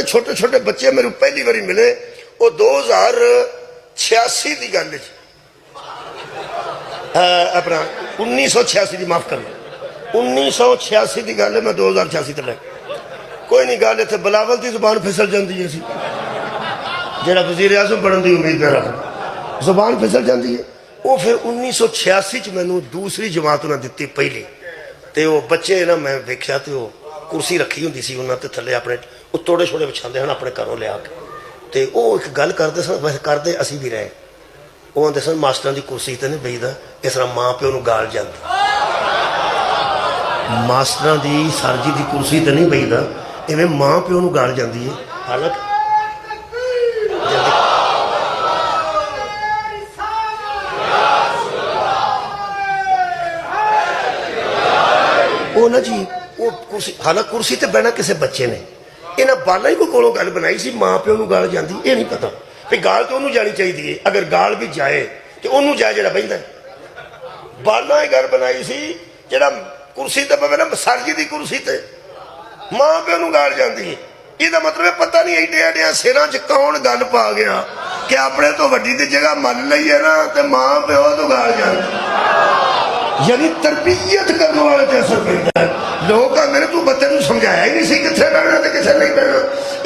छोटे छोटे बच्चे मेरे पहली बारी मिले, वो 2086 की गल अपना 1986 की, माफ करना 1986 की गल है, मैं 2086 तक कोई नहीं गल इतने बिलावल की जुबान फिसल जाती है सी, जो वजीर आजम बनने की उम्मीद कर रहा जुबान फिसल जाती है। वो फिर 1986 च मैनू दूसरी जमात उन्हें दी पहली, तो वो बच्चे ना मैं देखा तो कुर्सी रखी होंगी सी उन्होंने थले अपने तोड़े छोड़े बिछाते हैं अपने घरों लिया के, तो वो एक गल करते सन, वैसे करते असी भी रहे। वो आते सन मास्टर की कुर्सी तो नहीं बईदा, इस तरह माँ प्यो को गाल जाती, मास्टर की सर जी की कुर्सी तो नहीं बईदा, इवें माँ प्यो को गाल जाती है। हालांकि वो ना जी वो कुर्सी, हालांकि कुर्सी तो बहना किसी बच्चे ने, इन्हें बाला ही कोई कोलों गल बनाई सी, माँ प्यो को गाल जाती, ये नहीं पता भी गाल तो उन्होंने जानी चाहिए है, अगर गाल भी जाए तो उन्होंने जाए जो बहता बाला ही गल बनाई सी, जो कुर्सी तो पवे ना सर जी की कुर्सी ते माँ प्यो को गाल जाती है। यदा मतलब पता नहीं एडे एडे सिर च कौन गल पा गया कि अपने तो वड्डी की जगह मन ली है ना, तो माँ प्यो तो गाल जाती, यानी तरबियत करने वाले ते असर पैदा है। लोग आते तू बच्चे को समझाया ही नहीं सी कितने बहना तो कितने नहीं बहना।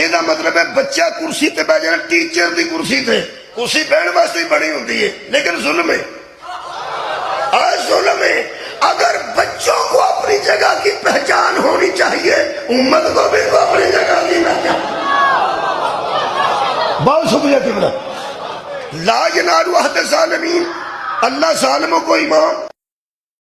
यदा मतलब है बच्चा कुर्सी ते बह जाना, टीचर की कुर्सी ते, कुर्सी बहन वास्ते ही बनी होती है, लेकिन जुल्म है, आज जुल्म है। अगर बच्चों को अपनी जगह की पहचान होनी चाहिए, उम्मत को भी तो अपनी जगह की पहचान। बहुत शुक्रिया तिमरा लाज नारू अहद सालमीन, अल्लाह सालमों को इमाम